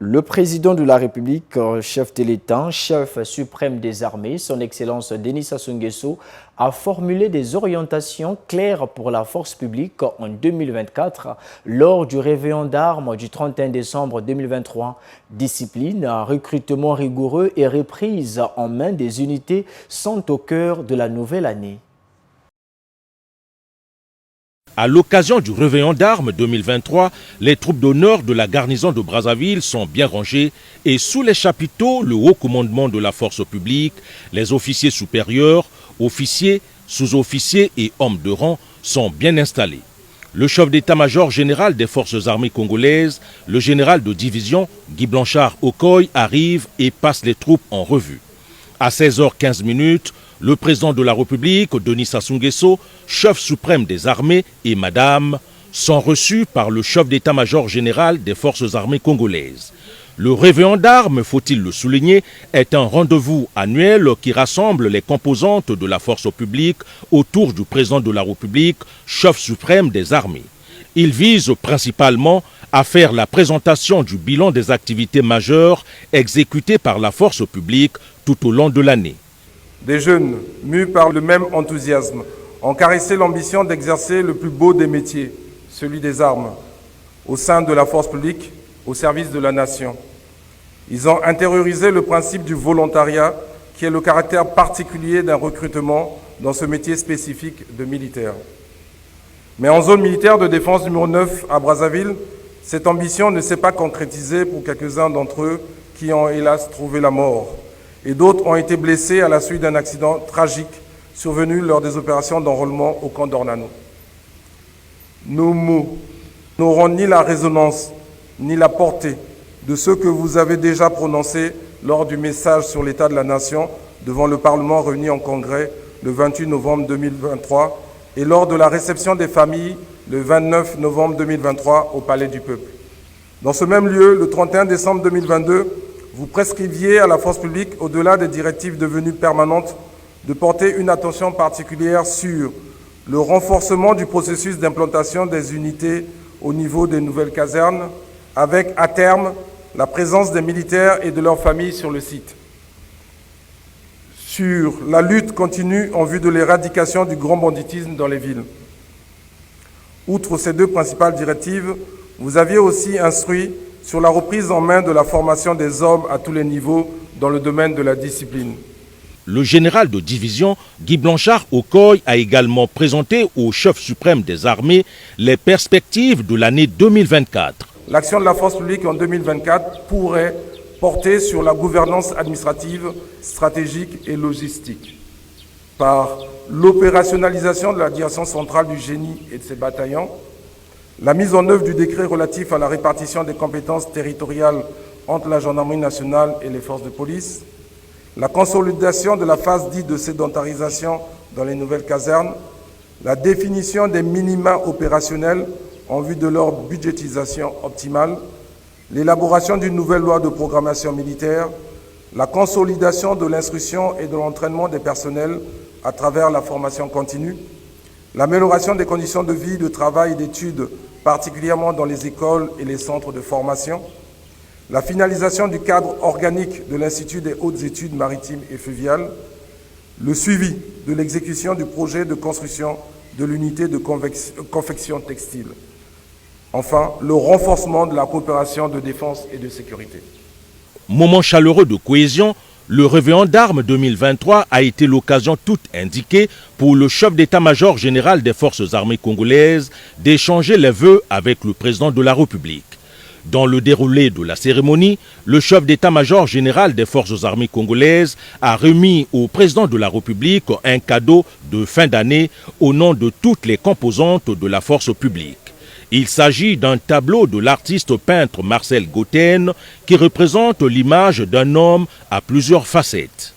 Le président de la République, chef de l'État, chef suprême des armées, son Excellence Denis Sassou Nguesso, a formulé des orientations claires pour la force publique en 2024 lors du réveillon d'armes du 31 décembre 2023. Discipline, recrutement rigoureux et reprise en main des unités sont au cœur de la nouvelle année. À l'occasion du réveillon d'armes 2023, les troupes d'honneur de la garnison de Brazzaville sont bien rangées et sous les chapiteaux, le haut commandement de la force publique, les officiers supérieurs, officiers, sous-officiers et hommes de rang sont bien installés. Le chef d'état-major général des forces armées congolaises, le général de division Guy Blanchard Okoye arrive et passe les troupes en revue. À 16h15, le président de la République, Denis Sassou Nguesso, chef suprême des armées et madame, sont reçus par le chef d'état-major général des forces armées congolaises. Le réveillon d'armes, faut-il le souligner, est un rendez-vous annuel qui rassemble les composantes de la force publique autour du président de la République, chef suprême des armées. Il vise principalement à faire la présentation du bilan des activités majeures exécutées par la force publique tout au long de l'année. Des jeunes, mus par le même enthousiasme, ont caressé l'ambition d'exercer le plus beau des métiers, celui des armes, au sein de la force publique, au service de la nation. Ils ont intériorisé le principe du volontariat, qui est le caractère particulier d'un recrutement dans ce métier spécifique de militaire. Mais en zone militaire de défense numéro 9 à Brazzaville, cette ambition ne s'est pas concrétisée pour quelques-uns d'entre eux qui ont hélas trouvé la mort. Et d'autres ont été blessés à la suite d'un accident tragique survenu lors des opérations d'enrôlement au camp d'Ornano. Nos mots n'auront ni la résonance ni la portée de ceux que vous avez déjà prononcés lors du message sur l'état de la nation devant le Parlement réuni en congrès le 28 novembre 2023 et lors de la réception des familles le 29 novembre 2023 au Palais du Peuple. Dans ce même lieu, le 31 décembre 2022, vous prescriviez à la force publique, au-delà des directives devenues permanentes, de porter une attention particulière sur le renforcement du processus d'implantation des unités au niveau des nouvelles casernes, avec à terme la présence des militaires et de leurs familles sur le site. Sur la lutte continue en vue de l'éradication du grand banditisme dans les villes. Outre ces deux principales directives, vous aviez aussi instruit sur la reprise en main de la formation des hommes à tous les niveaux dans le domaine de la discipline. Le général de division Guy Blanchard Okoye a également présenté au chef suprême des armées les perspectives de l'année 2024. L'action de la force publique en 2024 pourrait porter sur la gouvernance administrative, stratégique et logistique, par l'opérationnalisation de la direction centrale du génie et de ses bataillons, la mise en œuvre du décret relatif à la répartition des compétences territoriales entre la gendarmerie nationale et les forces de police, la consolidation de la phase dite de sédentarisation dans les nouvelles casernes, la définition des minima opérationnels en vue de leur budgétisation optimale, l'élaboration d'une nouvelle loi de programmation militaire, la consolidation de l'instruction et de l'entraînement des personnels à travers la formation continue, l'amélioration des conditions de vie, de travail et d'études, particulièrement dans les écoles et les centres de formation, la finalisation du cadre organique de l'Institut des hautes études maritimes et fluviales, le suivi de l'exécution du projet de construction de l'unité de confection textile. Enfin, le renforcement de la coopération de défense et de sécurité. Moment chaleureux de cohésion, le réveillon d'armes 2023 a été l'occasion toute indiquée pour le chef d'état-major général des forces armées congolaises d'échanger les vœux avec le président de la République. Dans le déroulé de la cérémonie, le chef d'état-major général des forces armées congolaises a remis au président de la République un cadeau de fin d'année au nom de toutes les composantes de la force publique. Il s'agit d'un tableau de l'artiste peintre Marcel Gauthier qui représente l'image d'un homme à plusieurs facettes.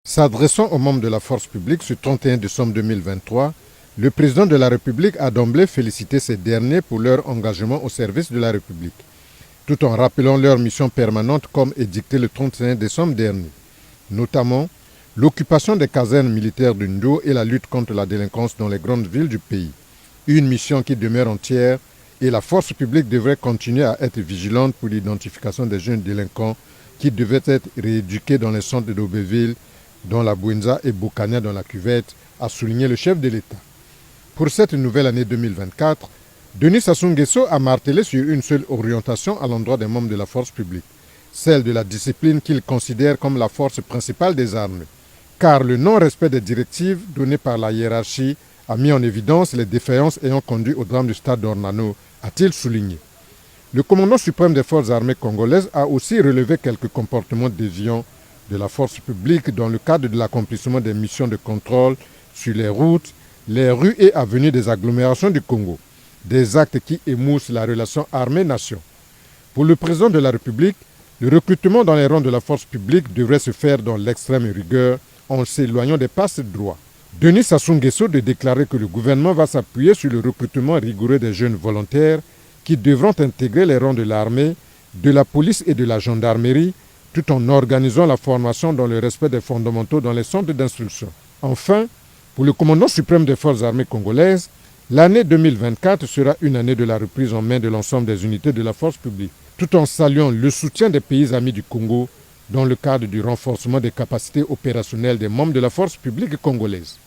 S'adressant aux membres de la force publique ce 31 décembre 2023, le président de la République a d'emblée félicité ces derniers pour leur engagement au service de la République, tout en rappelant leur mission permanente comme édictée le 31 décembre dernier, notamment l'occupation des casernes militaires de Ndo et la lutte contre la délinquance dans les grandes villes du pays. Une mission qui demeure entière et la force publique devrait continuer à être vigilante pour l'identification des jeunes délinquants qui devaient être rééduqués dans les centres d'Aubéville, dont la Bouenza et Bokania dans la cuvette, a souligné le chef de l'État. Pour cette nouvelle année 2024, Denis Sassou Nguesso a martelé sur une seule orientation à l'endroit des membres de la force publique, celle de la discipline qu'il considère comme la force principale des armées. Car le non-respect des directives données par la hiérarchie a mis en évidence les défaillances ayant conduit au drame du stade d'Ornano, a-t-il souligné. Le commandant suprême des forces armées congolaises a aussi relevé quelques comportements déviants de la force publique dans le cadre de l'accomplissement des missions de contrôle sur les routes, les rues et avenues des agglomérations du Congo, des actes qui émoussent la relation armée-nation. Pour le président de la République, le recrutement dans les rangs de la force publique devrait se faire dans l'extrême rigueur en s'éloignant des passes droits. Denis Sassou Nguesso de déclarer que le gouvernement va s'appuyer sur le recrutement rigoureux des jeunes volontaires qui devront intégrer les rangs de l'armée, de la police et de la gendarmerie, tout en organisant la formation dans le respect des fondamentaux dans les centres d'instruction. Enfin, pour le commandant suprême des forces armées congolaises, l'année 2024 sera une année de la reprise en main de l'ensemble des unités de la force publique, tout en saluant le soutien des pays amis du Congo dans le cadre du renforcement des capacités opérationnelles des membres de la force publique congolaise.